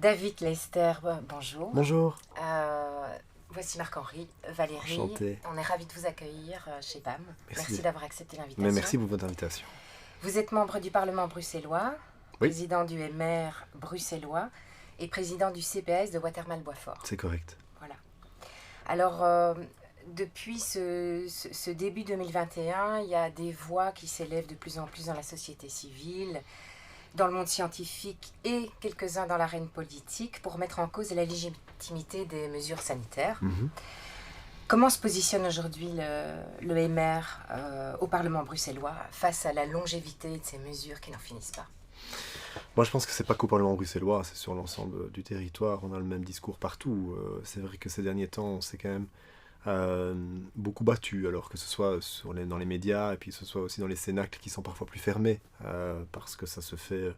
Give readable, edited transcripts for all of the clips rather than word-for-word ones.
David Lester, bonjour. Bonjour. Voici Marc-Henri, Valérie. Enchanté. On est ravis de vous accueillir chez PAM. Merci d'avoir accepté l'invitation. Mais merci pour votre invitation. Vous êtes membre du Parlement bruxellois, Oui. président du MR bruxellois et président du CPS de Watermal-Boisfort. C'est correct. Voilà. Alors, depuis ce début 2021, il y a des voix qui s'élèvent de plus en plus dans la société civile, dans le monde scientifique et quelques-uns dans l'arène politique pour mettre en cause la légitimité des mesures sanitaires. Comment se positionne aujourd'hui le MR au Parlement bruxellois face à la longévité de ces mesures qui n'en finissent pas? Moi, je pense que c'est pas qu'au Parlement bruxellois, c'est sur l'ensemble du territoire. On a le même discours partout. C'est vrai que ces derniers temps, on s'est quand même beaucoup battu, alors que ce soit dans les médias et puis que ce soit aussi dans les cénacles qui sont parfois plus fermés, parce que ça se fait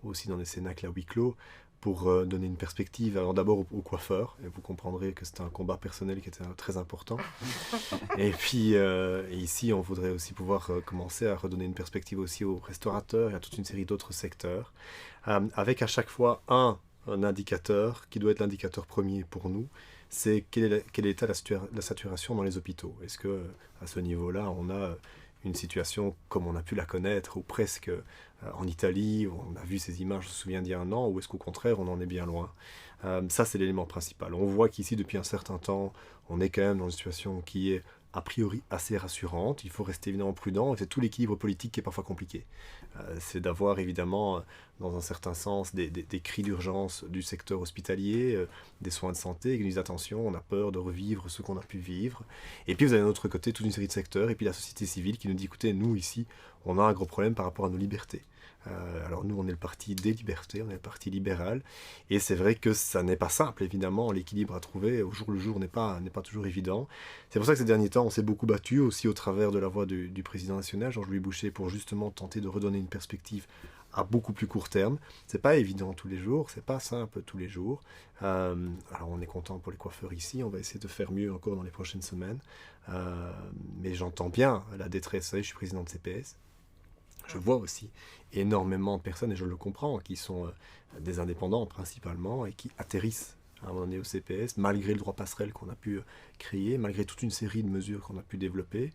aussi dans des cénacles à huis clos, pour donner une perspective. Alors d'abord aux coiffeurs, et vous comprendrez que c'était un combat personnel qui était très important. Et puis ici, on voudrait aussi pouvoir commencer à redonner une perspective aussi aux restaurateurs et à toute une série d'autres secteurs, avec à chaque fois un indicateur qui doit être l'indicateur premier pour nous. C'est quel est l'état de la saturation dans les hôpitaux. Est-ce que à ce niveau-là, on a une situation comme on a pu la connaître, ou presque en Italie, où on a vu ces images, je me souviens d'il y a un an, ou est-ce qu'au contraire, on en est bien loin? Ça, c'est l'élément principal. On voit qu'ici, depuis un certain temps, on est quand même dans une situation qui est a priori assez rassurante. Il faut rester évidemment prudent, et c'est tout l'équilibre politique qui est parfois compliqué. C'est d'avoir évidemment, dans un certain sens, des cris d'urgence du secteur hospitalier, des soins de santé, qui nous disent attention, on a peur de revivre ce qu'on a pu vivre. Et puis vous avez d'un autre côté toute une série de secteurs, et puis la société civile qui nous dit écoutez, nous ici, on a un gros problème par rapport à nos libertés. Alors nous, on est le parti des libertés, on est le parti libéral, et c'est vrai que ça n'est pas simple, évidemment, l'équilibre à trouver au jour le jour n'est pas toujours évident. C'est pour ça que ces derniers temps, on s'est beaucoup battu, aussi au travers de la voix du président national, Georges-Louis Boucher, pour justement tenter de redonner une perspective à beaucoup plus court terme. C'est pas évident tous les jours, c'est pas simple tous les jours. Alors on est content pour les coiffeurs ici, on va essayer de faire mieux encore dans les prochaines semaines, mais j'entends bien la détresse. Vous savez, je suis président de CPS. Je vois aussi énormément de personnes, et je le comprends, qui sont des indépendants principalement, et qui atterrissent à un moment donné au CPS, malgré le droit passerelle qu'on a pu créer, malgré toute une série de mesures qu'on a pu développer,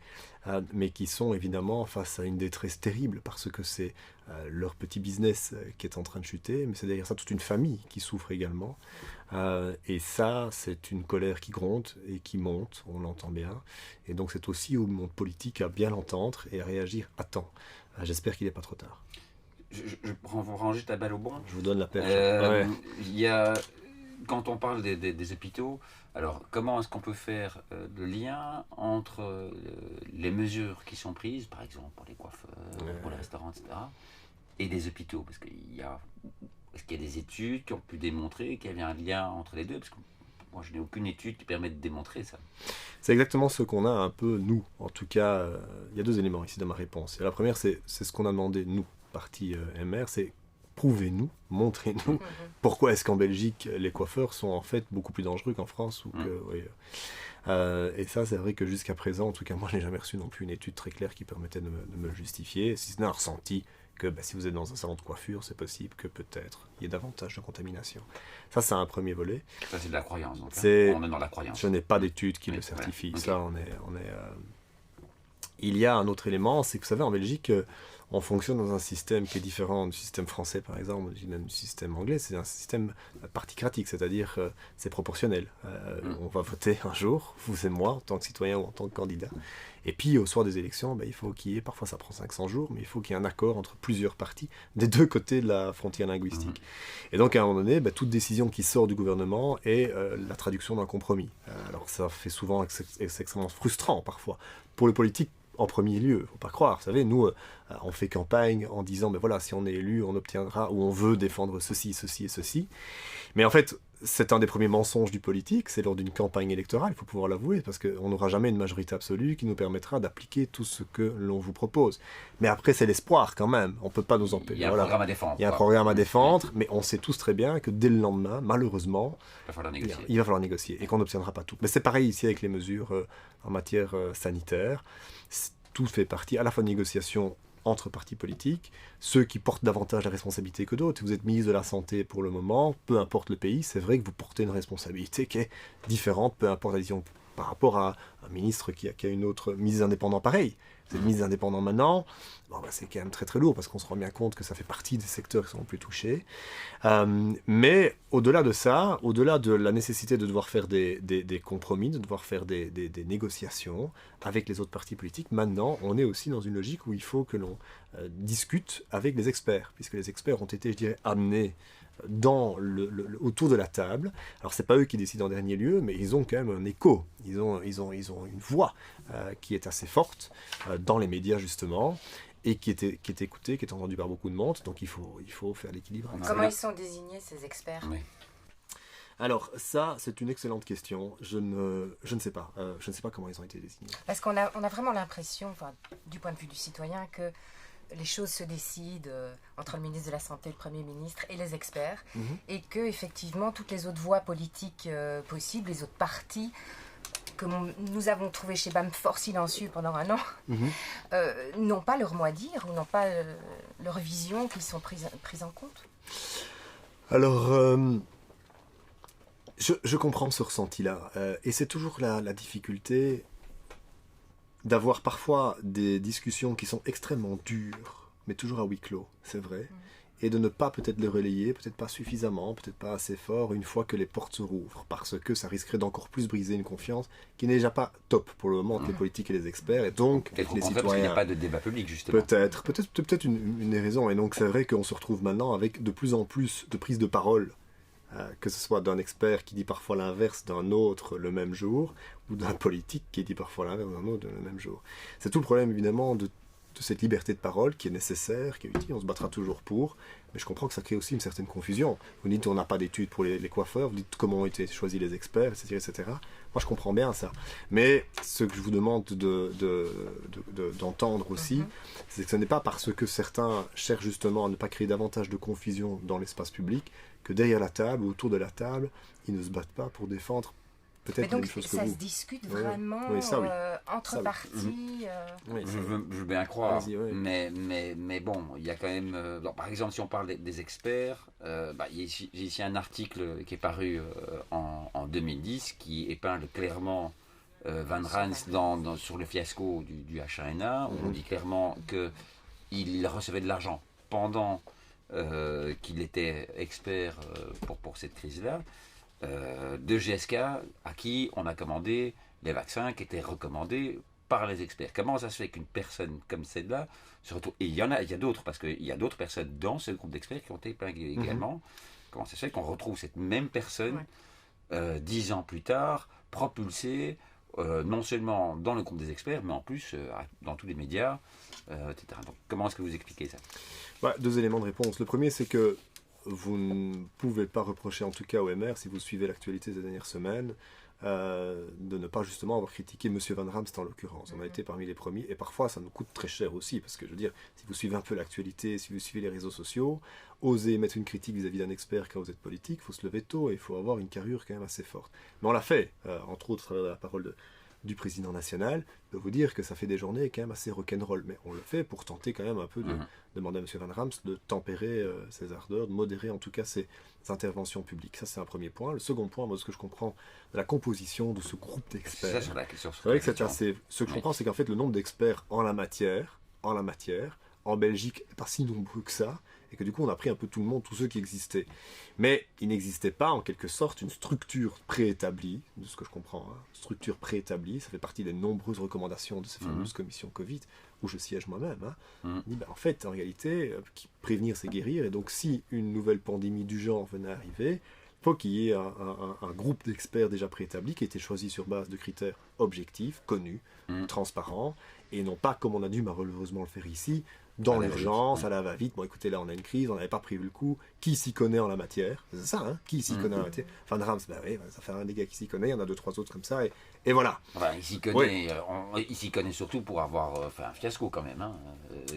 mais qui sont évidemment face à une détresse terrible, parce que c'est leur petit business qui est en train de chuter, mais c'est derrière ça toute une famille qui souffre également. Et ça, c'est une colère qui gronde et qui monte, on l'entend bien. Et donc c'est aussi au monde politique à bien l'entendre et à réagir à temps. J'espère qu'il n'est pas trop tard. Je vous range ta balle au bon. Je vous donne la perche. Il y a, quand on parle des hôpitaux, alors comment est-ce qu'on peut faire le lien entre les mesures qui sont prises, par exemple pour les coiffeurs, pour les restaurants, etc., et des hôpitaux? Parce est-ce qu'il y a des études qui ont pu démontrer qu'il y avait un lien entre les deux? Parce que moi, je n'ai aucune étude qui permet de démontrer ça. C'est exactement ce qu'on a un peu, nous. En tout cas, il y a deux éléments ici dans ma réponse. Et la première, c'est ce qu'on a demandé, nous, parti MR, c'est prouvez-nous, montrez-nous pourquoi est-ce qu'en Belgique, les coiffeurs sont en fait beaucoup plus dangereux qu'en France. Et ça, c'est vrai que jusqu'à présent, en tout cas, moi, je n'ai jamais reçu non plus une étude très claire qui permettait de me le justifier, si ce n'est un ressenti que si vous êtes dans un salon de coiffure, c'est possible que peut-être il y ait davantage de contamination. Ça, c'est un premier volet. Ça, c'est de la croyance. Donc, on est dans la croyance. Je n'ai pas d'études qui le certifient. Voilà. Ça, Il y a un autre élément, c'est que vous savez, en Belgique, on fonctionne dans un système qui est différent du système français, par exemple, même du système anglais. C'est un système particratique, c'est-à-dire c'est proportionnel. On va voter un jour, vous et moi, en tant que citoyen ou en tant que candidat. Et puis, au soir des élections, il faut qu'il y ait, parfois ça prend 500 jours, mais il faut qu'il y ait un accord entre plusieurs partis des deux côtés de la frontière linguistique. Et donc, à un moment donné, toute décision qui sort du gouvernement est la traduction d'un compromis. Alors, ça fait souvent, c'est extrêmement frustrant, parfois, pour le politique, en premier lieu, faut pas croire. Vous savez, nous, on fait campagne en disant, voilà, si on est élu, on obtiendra, ou on veut défendre ceci, ceci et ceci. Mais en fait, c'est un des premiers mensonges du politique, c'est lors d'une campagne électorale, il faut pouvoir l'avouer, parce qu'on n'aura jamais une majorité absolue qui nous permettra d'appliquer tout ce que l'on vous propose. Mais après, c'est l'espoir quand même, on ne peut pas nous empêcher. Il y a un programme à défendre. Il y a un programme à défendre, mais on sait tous très bien que dès le lendemain, malheureusement, il va falloir négocier et qu'on n'obtiendra pas tout. Mais c'est pareil ici avec les mesures en matière sanitaire. Tout fait partie à la fois de négociations entre partis politiques, ceux qui portent davantage la responsabilité que d'autres. Vous êtes ministre de la Santé pour le moment, peu importe le pays, c'est vrai que vous portez une responsabilité qui est différente, peu importe la vision par rapport à un ministre qui a une autre mise indépendant pareil. Vous êtes ministre indépendant maintenant, c'est quand même très très lourd parce qu'on se rend bien compte que ça fait partie des secteurs qui sont les plus touchés. Mais au-delà de ça, au-delà de la nécessité de devoir faire des compromis, de devoir faire des négociations avec les autres partis politiques, maintenant on est aussi dans une logique où il faut que l'on discute avec les experts, puisque les experts ont été, je dirais, amenés autour de la table. Alors c'est pas eux qui décident en dernier lieu, mais ils ont quand même un écho, ils ont une voix qui est assez forte dans les médias justement, et qui est écoutée, qui est entendue par beaucoup de monde, donc il faut faire l'équilibre. Comment ils sont désignés ces experts? Oui. Alors ça, c'est une excellente question, je ne sais pas, je ne sais pas comment ils ont été désignés. Parce qu'on a vraiment l'impression, du point de vue du citoyen, que les choses se décident entre le ministre de la Santé, le Premier ministre et les experts, et que effectivement toutes les autres voies politiques possibles, les autres partis que nous avons trouvés chez BAM fort silencieux pendant un an, n'ont pas leur mot à dire ou n'ont pas leur vision qui sont prises en compte. Alors, je comprends ce ressenti-là, et c'est toujours la difficulté d'avoir parfois des discussions qui sont extrêmement dures, mais toujours à huis clos, c'est vrai, et de ne pas peut-être les relayer, peut-être pas suffisamment, peut-être pas assez fort, une fois que les portes se rouvrent, parce que ça risquerait d'encore plus briser une confiance qui n'est déjà pas top pour le moment entre les politiques et les experts, et donc Peut-être les parce citoyens... qu'il n'y a pas de débat public, justement. Peut-être une des raisons, et donc c'est vrai qu'on se retrouve maintenant avec de plus en plus de prises de parole, que ce soit d'un expert qui dit parfois l'inverse d'un autre le même jour, ou d'un politique qui dit parfois l'inverse d'un autre le même jour. C'est tout le problème évidemment de cette liberté de parole qui est nécessaire, qui est utile, on se battra toujours pour, mais je comprends que ça crée aussi une certaine confusion. Vous dites on n'a pas d'études pour les coiffeurs, vous dites comment ont été choisis les experts, etc. Moi je comprends bien ça, mais ce que je vous demande d'entendre aussi, c'est que ce n'est pas parce que certains cherchent justement à ne pas créer davantage de confusion dans l'espace public que derrière la table ou autour de la table, ils ne se battent pas pour défendre peut-être donc une chose que ça vous. se discute vraiment entre Ça, oui. partis. Je veux bien croire, Vas-y, mais bon, il y a quand même... par exemple, si on parle des experts, il y a ici un article qui est paru en 2010 qui épingle clairement Van Rans sur le fiasco du H1N1, où on dit clairement qu'il recevait de l'argent pendant qu'il était expert pour cette crise-là, de GSK à qui on a commandé les vaccins qui étaient recommandés par les experts. Comment ça se fait qu'une personne comme celle-là se retrouve... Et il y a d'autres, parce qu'il y a d'autres personnes dans ce groupe d'experts qui ont été épinglées également. Comment ça se fait qu'on retrouve cette même personne 10 ans plus tard, propulsée non seulement dans le groupe des experts, mais en plus dans tous les médias, etc. Donc, comment est-ce que vous expliquez ça? Deux éléments de réponse. Le premier, c'est que vous ne pouvez pas reprocher, en tout cas au MR, si vous suivez l'actualité des dernières semaines, de ne pas justement avoir critiqué M. Van Ramst en l'occurrence. On a été parmi les premiers, et parfois ça nous coûte très cher aussi, parce que je veux dire, si vous suivez un peu l'actualité, si vous suivez les réseaux sociaux, oser mettre une critique vis-à-vis d'un expert quand vous êtes politique, il faut se lever tôt et il faut avoir une carrure quand même assez forte. Mais on l'a fait, entre autres à travers la parole du président national, de vous dire que ça fait des journées quand même assez rock'n'roll, mais on le fait pour tenter quand même un peu de demander à M. Van Ramst de tempérer ses ardeurs, de modérer en tout cas ses interventions publiques. Ça, c'est un premier point. Le second point, moi, ce que je comprends de la composition de ce groupe d'experts, c'est la question. c'est vrai que c'est assez... Ce que je comprends, c'est qu'en fait, le nombre d'experts en la matière, en Belgique, n'est pas si nombreux que ça, et que du coup, on a pris un peu tout le monde, tous ceux qui existaient. Mais il n'existait pas, en quelque sorte, une structure préétablie, de ce que je comprends, structure préétablie, ça fait partie des nombreuses recommandations de ces fameuses commissions Covid, où je siège moi-même. Dit, en fait, en réalité, prévenir, c'est guérir, et donc si une nouvelle pandémie du genre venait à arriver, il faut qu'il y ait un groupe d'experts déjà préétablis qui a été choisi sur base de critères objectifs, connus, transparents, et non pas, comme on a dû malheureusement le faire ici, dans l'urgence, à la va-vite. Bon, écoutez, là, on a une crise, on n'avait pas prévu le coup. Qui s'y connaît en la matière? C'est ça, qui s'y connaît en la matière? Van Rams, ça fait un des gars qui s'y connaît, il y en a 2-3 autres comme ça, et voilà. Il s'y connaît surtout pour avoir fait un fiasco quand même.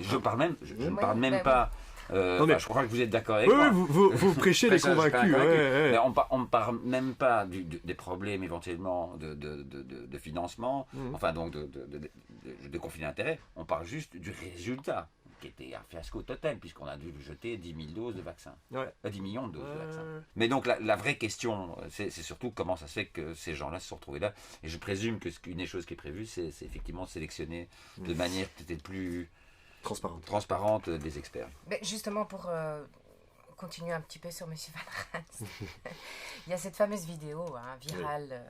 Je ne parle même pas... je crois que vous êtes d'accord avec moi. Vous prêchez les convaincus. Mais on ne parle même pas des problèmes éventuellement de financement, enfin donc de conflit d'intérêts. On parle juste du résultat. qui était un fiasco total, puisqu'on a dû jeter 10 000 doses de vaccins. Ouais. 10 millions de doses de vaccins. Mais donc la vraie question, c'est surtout comment ça se fait que ces gens-là se sont retrouvés là. Et je présume qu'une des choses qui est prévue, c'est effectivement de sélectionner de manière peut-être plus transparente des experts. Mais justement, pour continuer un petit peu sur M. Van Rans, il y a cette fameuse vidéo virale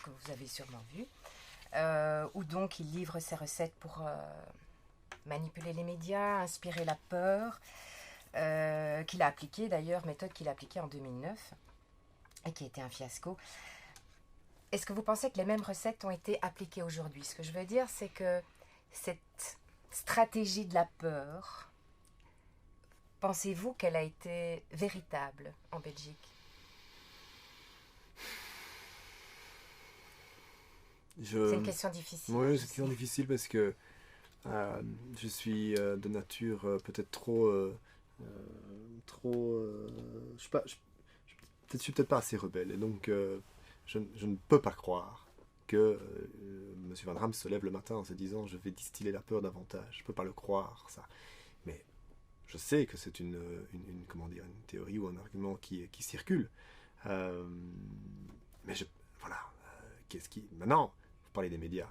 que vous avez sûrement vue, où donc il livre ses recettes pour manipuler les médias, inspirer la peur, qu'il a appliquée d'ailleurs, méthode qu'il a appliquée en 2009 et qui a été un fiasco. Est-ce que vous pensez que les mêmes recettes ont été appliquées aujourd'hui? Ce que je veux dire, c'est que cette stratégie de la peur, pensez-vous qu'elle a été véritable en Belgique? C'est une question difficile. Oui, c'est une question difficile parce que je suis de nature peut-être je suis peut-être pas assez rebelle. Et donc, je ne peux pas croire que M. Van Rans se lève le matin en se disant « je vais distiller la peur davantage ». Je ne peux pas le croire, ça. Mais je sais que c'est une théorie ou un argument qui circule. Mais voilà. Maintenant, vous parlez des médias.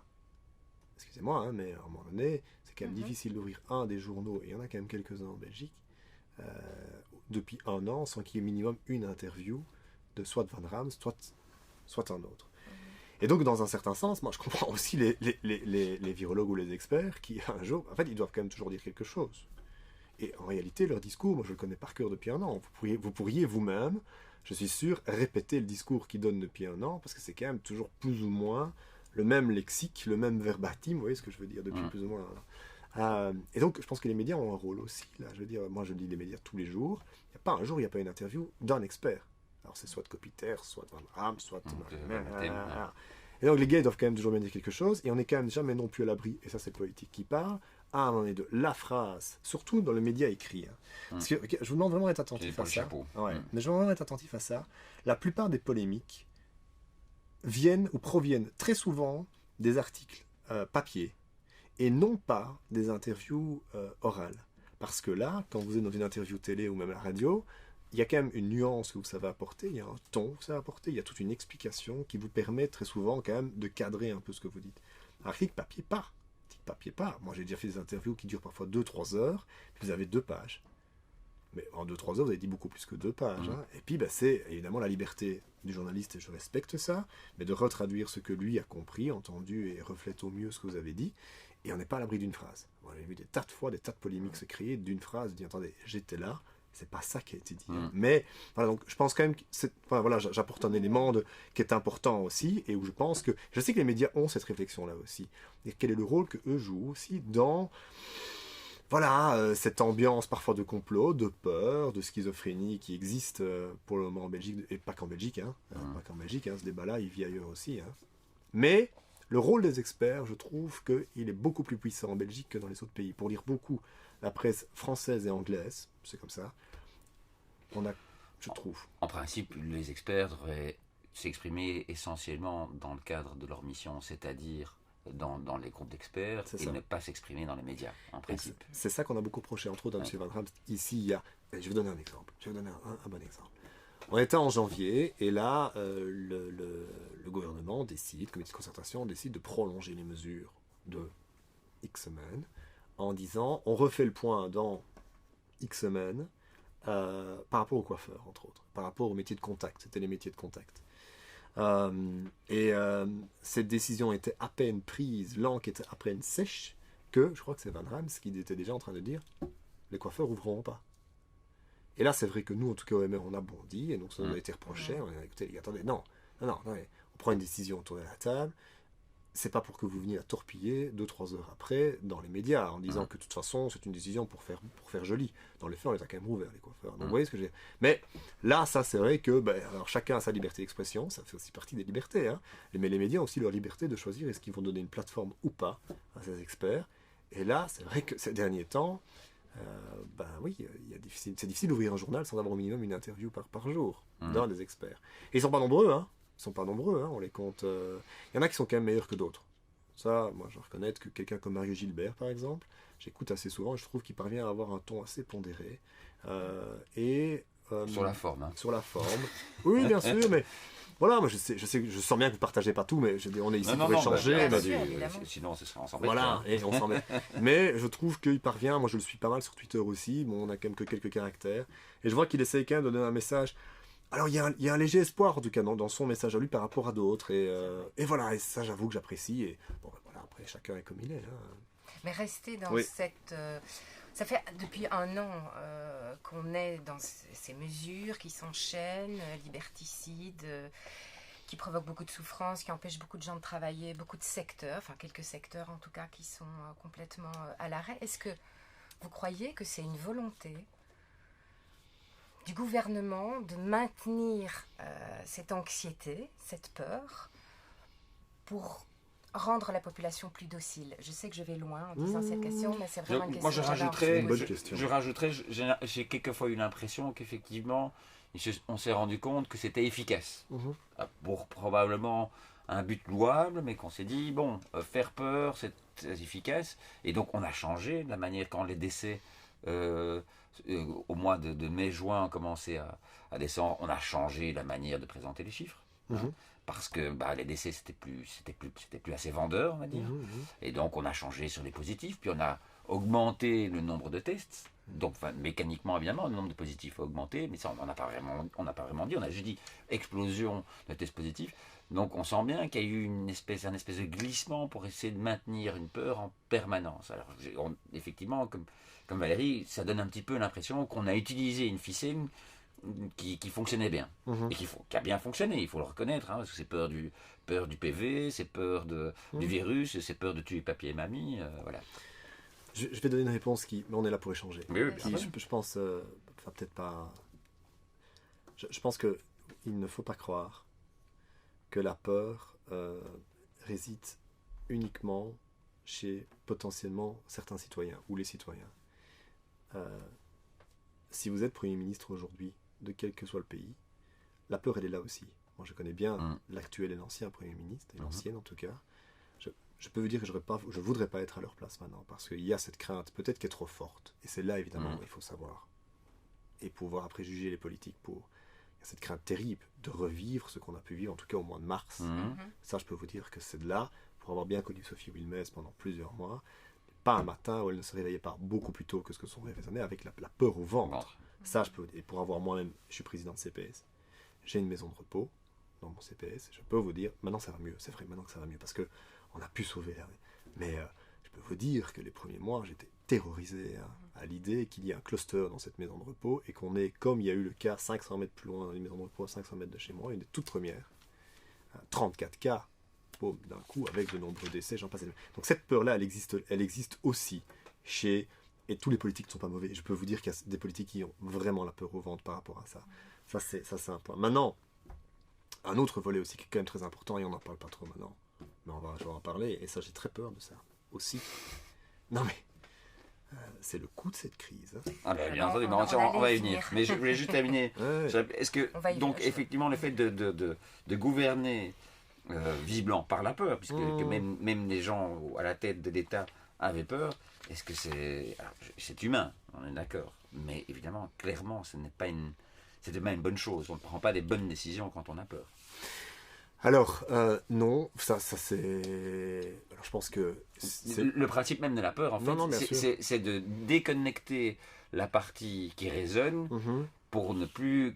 Excusez-moi, mais à un moment donné, c'est quand même difficile d'ouvrir un des journaux, et il y en a quand même quelques-uns en Belgique, depuis un an, sans qu'il y ait minimum une interview de soit de Van Rans, soit un autre. Et donc, dans un certain sens, moi, je comprends aussi les virologues ou les experts qui, un jour, en fait, ils doivent quand même toujours dire quelque chose. Et en réalité, leur discours, moi, je le connais par cœur depuis un an. Vous pourriez vous-même, je suis sûr, répéter le discours qu'ils donnent depuis un an, parce que c'est quand même toujours plus ou moins le même lexique, le même verbatim, vous voyez ce que je veux dire, depuis plus ou moins. Et donc, je pense que les médias ont un rôle aussi, là. Je veux dire, moi, je lis les médias tous les jours. Il n'y a pas un jour, il n'y a pas une interview d'un expert. Alors, c'est soit de Copiter, soit de Van Rans, soit de... Et donc, les gars, ils doivent quand même toujours bien dire quelque chose, et on n'est quand même jamais non plus à l'abri, et ça, c'est politique qui parle, à un moment donné de la phrase, surtout dans le média écrit. Parce que, je vous demande vraiment d'être attentif à ça. Mais je vous demande vraiment d'être attentif à ça. La plupart des polémiques viennent ou proviennent très souvent des articles papier, et non pas des interviews orales. Parce que là, quand vous êtes dans une interview télé ou même à la radio, il y a quand même une nuance que vous savez apporter, il y a un ton que vous savez apporter, il y a toute une explication qui vous permet très souvent quand même de cadrer un peu ce que vous dites. Article papier, pas. Article papier, pas. Moi, j'ai déjà fait des interviews qui durent parfois 2-3 heures, puis vous avez 2 pages. Mais en 2-3 heures, vous avez dit beaucoup plus que 2 pages. Et puis, c'est évidemment la liberté du journaliste, et je respecte ça, mais de retraduire ce que lui a compris, entendu, et reflète au mieux ce que vous avez dit. Et on n'est pas à l'abri d'une phrase. Moi, j'ai vu des tas de fois, des tas de polémiques se créer d'une phrase, dit attendez, j'étais là, c'est pas ça qui a été dit. Mais voilà, donc je pense quand même que j'apporte un élément qui est important aussi, et où je pense que je sais que les médias ont cette réflexion-là aussi. Et quel est le rôle que eux jouent aussi dans cette ambiance parfois de complot, de peur, de schizophrénie qui existe pour le moment en Belgique, et pas qu'en Belgique, pas qu'en Belgique, ce débat-là, il vit ailleurs aussi. Mais le rôle des experts, je trouve qu'il est beaucoup plus puissant en Belgique que dans les autres pays. Pour lire beaucoup la presse française et anglaise, c'est comme ça, je trouve. En principe, les experts devraient s'exprimer essentiellement dans le cadre de leur mission, c'est-à-dire dans les groupes d'experts, et ne pas s'exprimer dans les médias, en principe. C'est ça qu'on a beaucoup reproché, entre autres, à M. Van Rans. Ici, il y a... Je vais vous donner un exemple. Je vais vous donner un bon exemple. On était en janvier, et là, le gouvernement décide, le comité de concertation décide de prolonger les mesures de X semaines, en disant, on refait le point dans X semaines, par rapport aux coiffeurs, entre autres, par rapport aux métiers de contact. C'était les métiers de contact. Cette décision était à peine prise, l'encre était à peine sèche, que je crois que c'est Van Rans qui était déjà en train de dire les coiffeurs ouvriront pas. Et là, c'est vrai que nous, en tout cas, au MR, on a bondi, et donc ça nous a été reproché. On a dit, écoutez, les gars, attendez, non, on prend une décision autour de la table. C'est pas pour que vous veniez la torpiller 2-3 heures après dans les médias en disant que de toute façon c'est une décision pour faire joli. Dans les faits, on les a quand même ouverts, les coiffeurs. Donc vous voyez ce que j'ai. Mais là, ça c'est vrai que alors chacun a sa liberté d'expression, ça fait aussi partie des libertés. Mais les médias ont aussi leur liberté de choisir est-ce qu'ils vont donner une plateforme ou pas à ces experts. Et là, c'est vrai que ces derniers temps, c'est difficile d'ouvrir un journal sans avoir au minimum une interview par jour d'un des experts. Et ils sont pas nombreux, Ils sont pas nombreux, on les compte. Il y en a qui sont quand même meilleurs que d'autres. Ça, moi, je dois reconnaître que quelqu'un comme Mario Gilbert, par exemple, j'écoute assez souvent et je trouve qu'il parvient à avoir un ton assez pondéré. Sur la forme. Hein. Sur la forme. Oui, bien sûr, mais voilà, moi je sens bien que vous ne partagez pas tout, mais on est ici pour échanger. Sinon, ce serait ensemble. Voilà, et on s'en met. Mais je trouve qu'il parvient, moi je le suis pas mal sur Twitter aussi, bon, on a quand même que quelques caractères, et je vois qu'il essaye quand même de donner un message. Alors il y a un léger espoir en tout cas dans son message à lui par rapport à d'autres, et voilà, et ça j'avoue que j'apprécie, et bon, voilà, après chacun est comme il est. Hein. Mais rester dans cette... ça fait depuis 1 an qu'on est dans ces mesures qui s'enchaînent, liberticides, qui provoquent beaucoup de souffrance, qui empêchent beaucoup de gens de travailler, beaucoup de secteurs, enfin quelques secteurs en tout cas, qui sont complètement à l'arrêt. Est-ce que vous croyez que c'est une volonté du gouvernement de maintenir cette anxiété, cette peur, pour rendre la population plus docile? Je sais que je vais loin en disant cette question, mais c'est vraiment une question. Moi, je rajouterais, j'ai quelquefois eu l'impression qu'effectivement, on s'est rendu compte que c'était efficace. Pour probablement un but louable, mais qu'on s'est dit, bon, faire peur, c'est efficace. Et donc, on a changé la manière, quand les décès, au mois de mai-juin, ont commencé à descendre, on a changé la manière de présenter les chiffres. Hein, parce que les décès, c'était plus assez vendeur, on va dire. Et donc, on a changé sur les positifs, puis on a augmenté le nombre de tests. Donc, mécaniquement, évidemment, le nombre de positifs a augmenté, mais ça, on n'a pas vraiment dit. On a juste dit explosion de tests positifs. Donc, on sent bien qu'il y a eu un espèce de glissement pour essayer de maintenir une peur en permanence. Alors, effectivement, comme Valérie, ça donne un petit peu l'impression qu'on a utilisé une ficelle qui fonctionnait bien, et qui a bien fonctionné, il faut le reconnaître, hein, parce que c'est peur du PV, c'est peur du virus, c'est peur de tuer papier et mamie, voilà. Je vais donner une réponse mais on est là pour échanger. Oui, je pense, peut-être pas... Je pense qu'il ne faut pas croire que la peur réside uniquement chez potentiellement certains citoyens, ou les citoyens. Si vous êtes Premier ministre aujourd'hui, de quel que soit le pays, la peur, elle est là aussi. Moi, je connais bien l'actuel et l'ancien Premier ministre, et l'ancienne en tout cas. Je peux vous dire que je ne voudrais pas être à leur place maintenant, parce qu'il y a cette crainte, peut-être qui est trop forte. Et c'est là, évidemment, où il faut savoir. Et pouvoir après juger les politiques pour... Il y a cette crainte terrible de revivre ce qu'on a pu vivre, en tout cas au mois de mars. Ça, je peux vous dire que c'est de là, pour avoir bien connu Sophie Wilmès pendant plusieurs mois, pas un matin où elle ne se réveillait pas beaucoup plus tôt que ce que son rêve faisait, avec la peur au ventre. Ça, je peux vous dire. Et pour avoir moi-même, je suis président de CPS, j'ai une maison de repos dans mon CPS, je peux vous dire, maintenant ça va mieux, c'est vrai, maintenant que ça va mieux, parce que on a pu sauver la vie. Mais je peux vous dire que les premiers mois, j'étais terrorisé à l'idée qu'il y ait un cluster dans cette maison de repos et qu'on ait, comme il y a eu le cas 500 mètres plus loin dans une maison de repos, 500 mètres de chez moi, une des toutes premières, 34 cas, boum, d'un coup, avec de nombreux décès, j'en passe. Donc cette peur-là, elle existe aussi chez... Et tous les politiques ne sont pas mauvais. Je peux vous dire qu'il y a des politiques qui ont vraiment la peur au ventre par rapport à ça. Ça, c'est un point. Maintenant, un autre volet aussi qui est quand même très important, et on n'en parle pas trop maintenant, mais je vais en parler, et ça, j'ai très peur de ça aussi. Non mais, c'est le coût de cette crise. Bien entendu, on va y venir. Mais je voulais juste terminer. Est-ce que, donc, effectivement, le fait de gouverner visiblement par la peur, puisque que même les gens à la tête de l'État avaient peur, est-ce que c'est humain, on est d'accord, mais évidemment, clairement, c'était pas une bonne chose. On ne prend pas des bonnes décisions quand on a peur. Alors, non, ça c'est... Alors, je pense que... Le principe même de la peur, en fait, c'est de déconnecter la partie qui résonne pour ne plus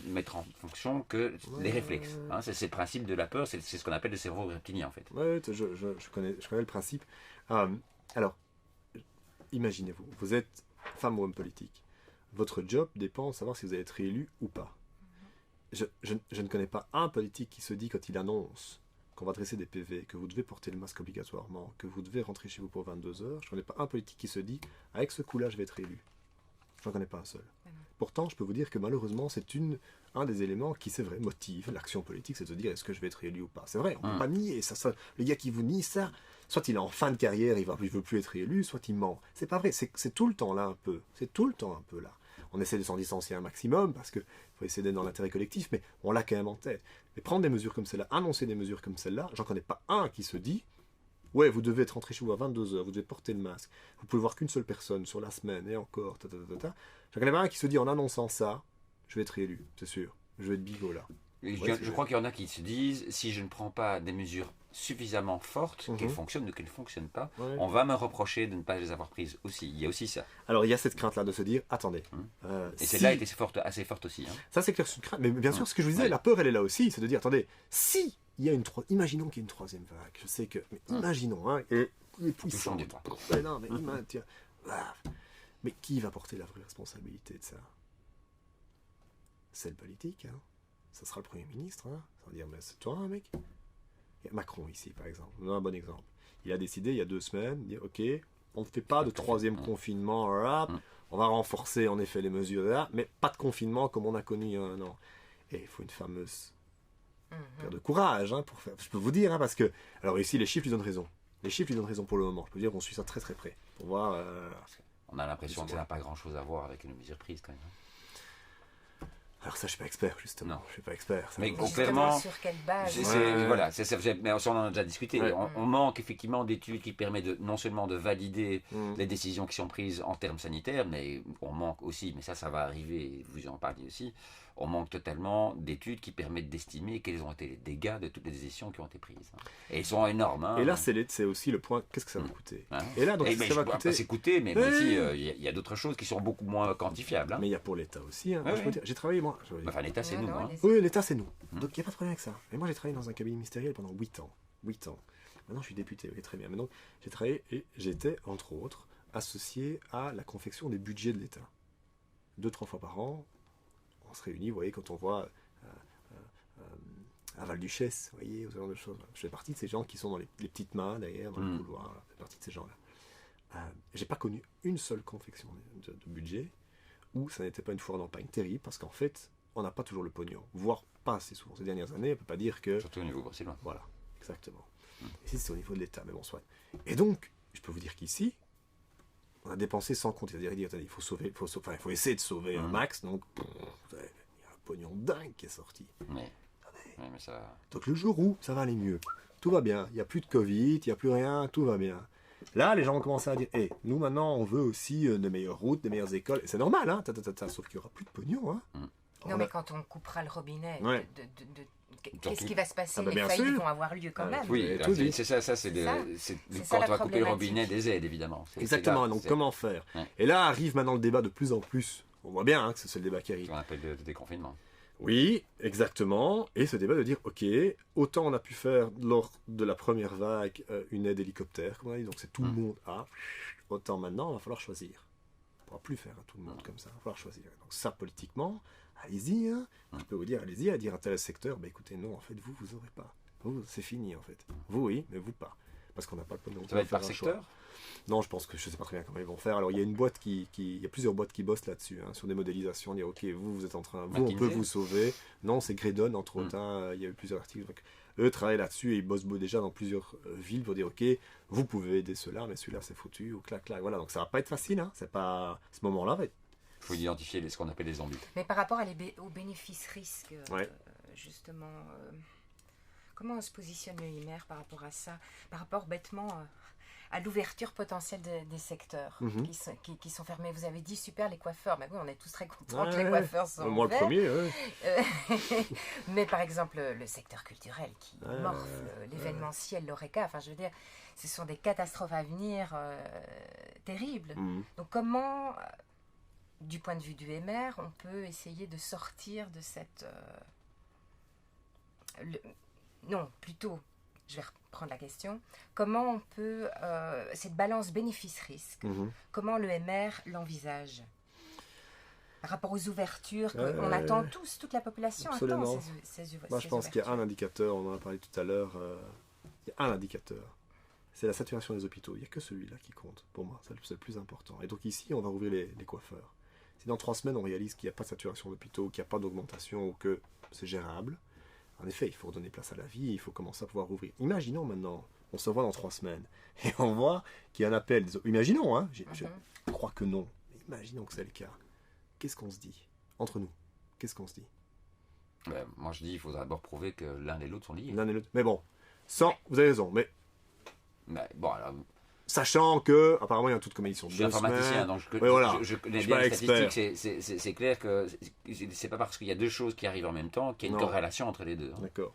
mettre en fonction que les réflexes. Hein, c'est le principe de la peur, c'est ce qu'on appelle le cerveau reptilien, en fait. Oui, je connais le principe. Alors, imaginez-vous, vous êtes femme ou homme politique. Votre job dépend de savoir si vous allez être réélu ou pas. Je ne connais pas un politique qui se dit, quand il annonce qu'on va dresser des PV, que vous devez porter le masque obligatoirement, que vous devez rentrer chez vous pour 22 heures, je ne connais pas un politique qui se dit, avec ce coup-là, je vais être élu. Je n'en connais pas un seul. Pourtant, je peux vous dire que malheureusement, c'est un des éléments qui, c'est vrai, motive l'action politique, c'est de se dire, est-ce que je vais être élu ou pas. C'est vrai, on ne peut pas nier ça. Le gars qui vous nie ça, soit il est en fin de carrière, il ne veut plus être élu, soit il ment. C'est pas vrai, c'est tout le temps là un peu. C'est tout le temps un peu là. On essaie de s'en distancier un maximum, parce qu'il faut essayer d'être dans l'intérêt collectif, mais on l'a quand même en tête. Mais prendre des mesures comme celle-là, annoncer des mesures comme celle-là, j'en connais pas un qui se dit, Ouais, vous devez être rentré chez vous à 22h, vous devez porter le masque, vous pouvez voir qu'une seule personne sur la semaine, et encore, J'en connais pas un qui se dit en annonçant ça, je vais être élu, c'est sûr. Je vais être bigot là. Et Ouais, je crois qu'il y en a qui se disent, si je ne prends pas des mesures suffisamment fortes, qu'elles fonctionnent ou qu'elles ne fonctionnent pas, Ouais. on va me reprocher de ne pas les avoir prises aussi. Il y a aussi ça. Alors il y a cette crainte là de se dire, attendez. Et si- celle-là était assez forte aussi. Hein. Ça c'est clair, c'est une crainte. Mais bien sûr, ce que je vous disais, Ouais. la peur elle est là aussi, c'est de dire, attendez, si il y a imaginons qu'il y ait une troisième vague, je sais que, mais imaginons, hein, et puissant. Touchons du bois. Mais non, mais tiens, mais qui va porter la vraie responsabilité de ça? C'est le politique, hein. Ça sera le Premier ministre, hein. Ça va dire, mais c'est toi, hein, mec. Il y a Macron ici, par exemple. On a un bon exemple. Il a décidé, il y a 2 semaines, de dire, ok, on ne fait pas de troisième confinement, on va renforcer en effet les mesures, là, mais pas de confinement comme on a connu il y a 1 an. Et il faut une fameuse paire de courage, hein, pour faire. Je peux vous dire, hein, parce que, alors ici, les chiffres lui donnent raison. Les chiffres lui donnent raison pour le moment. Je peux dire qu'on suit ça très très près. Pour voir. On a l'impression que ça n'a pas grand-chose à voir avec les mesures prises quand même. Alors ça, je suis pas expert, justement. Non. Je suis pas expert. Ça Mais va. complètement. Sur quelle base? Voilà, mais on en a déjà discuté. Ouais. On manque effectivement d'études qui permettent non seulement de valider Mm. les décisions qui sont prises en termes sanitaires, mais on manque aussi, mais ça va arriver, vous en parliez aussi, on manque totalement d'études qui permettent d'estimer quels ont été les dégâts de toutes les décisions qui ont été prises. Hein. Et ils sont énormes. Hein. Et là, c'est aussi le point, qu'est-ce que ça va coûter? Hein. Et là, donc, mais ça va je coûter. pas s'écouter, mais Ouais. aussi, il y a d'autres choses qui sont beaucoup moins quantifiables. Hein. Mais il y a pour l'État aussi. Hein. Ouais, Moi, je peux ouais. dire, j'ai travaillé, moi. Enfin, l'État, c'est Ouais, nous. non, Hein. les- Oui, l'État, c'est nous. Donc, il n'y a pas de problème avec ça. Mais moi, j'ai travaillé dans un cabinet ministériel pendant 8 ans. 8 ans. Maintenant, je suis député, oui, très bien. Maintenant, j'ai travaillé et j'étais, entre autres, associé à la confection des budgets de l'État. 2-3 fois par an, on se réunit, vous voyez, quand on voit à Val-Duchesse, vous voyez, ce genre de choses. Je fais partie de ces gens qui sont dans les petites mains, derrière, dans le couloir. Je fais partie de ces gens-là. J'ai pas connu une seule confection de budget où ça n'était pas une foire d'empagne terrible, parce qu'en fait, on n'a pas toujours le pognon, voire pas assez souvent. Ces dernières années, on ne peut pas dire que... Surtout au niveau bruxellois. Voilà, exactement. Ici, c'est au niveau de l'État, mais bon, soit. Et donc, je peux vous dire qu'ici, on a dépensé sans compte. C'est-à-dire, attendez, il faut essayer de sauver un max, donc il y a un pognon dingue qui est sorti. Mais ça... Donc le jour où ça va aller mieux, tout va bien, il n'y a plus de Covid, il n'y a plus rien, tout va bien. Là, les gens vont commencer à dire, hey, nous maintenant, on veut aussi de meilleures routes, de meilleures écoles. Et c'est normal, hein, sauf qu'il n'y aura plus de pognon. Hein. Non, mais quand on coupera le robinet, Ouais. qu'est-ce qui va se passer? Ah bah, Les bien faillites sûr. vont avoir lieu quand même. Oui, Et là, tout dit. c'est ça, c'est C'est quand ça, la on va couper le problématique. robinet des aides, évidemment. Exactement, là, donc c'est comment faire? Ouais. Et là arrive maintenant le débat de plus en plus. On voit bien hein, que c'est le débat qui ce arrive. qu'on appelle le déconfinement. Oui, exactement. Et ce débat de dire, ok, autant on a pu faire lors de la première vague une aide hélicoptère, comme on a dit, donc c'est tout le monde a, autant maintenant, il va falloir choisir. On ne pourra plus faire à tout le monde comme ça, il va falloir choisir. Donc ça, politiquement, allez-y, hein. Je peux vous dire, allez-y, à dire à tel secteur, bah écoutez, non, en fait, vous n'aurez pas. Vous, c'est fini, en fait. Vous, oui, mais vous pas. Parce qu'on n'a pas le pognon. Ça va être pour par faire un choix. secteur? Non, je pense que je sais pas très bien comment ils vont faire. Alors il y a une boîte il y a plusieurs boîtes qui bossent là-dessus, hein, sur des modélisations, dire ok, vous êtes en train, vous on McKinsey. peut vous sauver. Non, c'est Gredon entre autres. Hein, il y a eu plusieurs articles. Donc, eux travaillent là-dessus et ils bossent déjà dans plusieurs villes pour dire ok, vous pouvez aider ceux-là, mais celui-là c'est foutu ou clac clac. Voilà, donc ça va pas être facile. Hein, c'est pas ce moment-là va être. Il faut identifier ce qu'on appelle les zombies. Mais par rapport aux bénéfices-risques, Ouais. justement, comment on se positionne le IMER par rapport à ça? Par rapport bêtement à l'ouverture potentielle des secteurs qui sont fermés. Vous avez dit super les coiffeurs, mais oui, on est tous très contents que les coiffeurs sont Moi le ouverts. premier. Ouais. Mais par exemple, le secteur culturel qui Ouais, morfle, l'événementiel, l'ORECA, enfin je veux dire, ce sont des catastrophes à venir terribles. Donc comment, du point de vue du MR, on peut essayer de sortir de cette... non, plutôt, je vais reprendre la question, comment on peut, cette balance bénéfice-risque, comment le MR l'envisage par rapport aux ouvertures qu'on attend tous, toute la population absolument. attend ces Moi je pense qu'il y a un indicateur, on en a parlé tout à l'heure, il y a un indicateur. C'est la saturation des hôpitaux. Il n'y a que celui-là qui compte, pour moi. C'est le plus important. Et donc ici, on va rouvrir les coiffeurs. Si dans 3 semaines, on réalise qu'il n'y a pas de saturation d'hôpitaux, qu'il n'y a pas d'augmentation, ou que c'est gérable, en effet, il faut redonner place à la vie, il faut commencer à pouvoir rouvrir. Imaginons maintenant, on se voit dans 3 semaines, et on voit qu'il y a un appel. Imaginons, hein, je crois que non, mais imaginons que c'est le cas. Qu'est-ce qu'on se dit entre nous? Qu'est-ce qu'on se dit? Moi je dis, il faudra d'abord prouver que l'un et l'autre sont liés. L'un et l'autre. Mais bon, vous avez raison, mais Bah, bon, alors, Sachant que, apparemment, il y a un taux de combinaison de je suis 2 informaticien, semaines. donc Oui, voilà. je connais Je suis bien pas les expert. statistiques. C'est clair que c'est pas parce qu'il y a deux choses qui arrivent en même temps qu'il y a une Non. corrélation entre les deux. Hein. D'accord.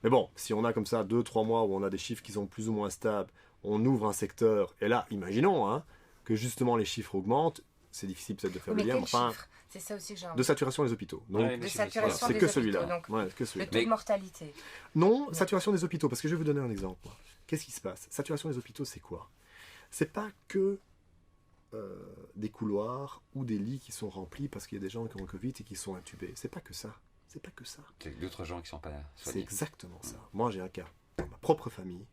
Mais bon, si on a comme ça 2-3 mois où on a des chiffres qui sont plus ou moins stables, on ouvre un secteur, et là, imaginons que justement les chiffres augmentent, c'est difficile peut-être de faire Oui, le mais lien, quel enfin, chiffre? C'est ça aussi que j'ai envie. de saturation des hôpitaux. Donc, Ouais, De c'est- voilà, saturation c'est des que hôpitaux, celui-là. donc Ouais, que le celui-là. taux de mortalité. Non, saturation des hôpitaux, parce que je vais vous donner un exemple. moi. Qu'est-ce qui se passe? Saturation des hôpitaux, c'est quoi? C'est pas que des couloirs ou des lits qui sont remplis parce qu'il y a des gens qui ont le Covid et qui sont intubés. C'est pas que ça. C'est pas que ça. C'est d'autres gens qui sont pas C'est soignés. exactement ça. Moi, j'ai un cas dans ma propre famille,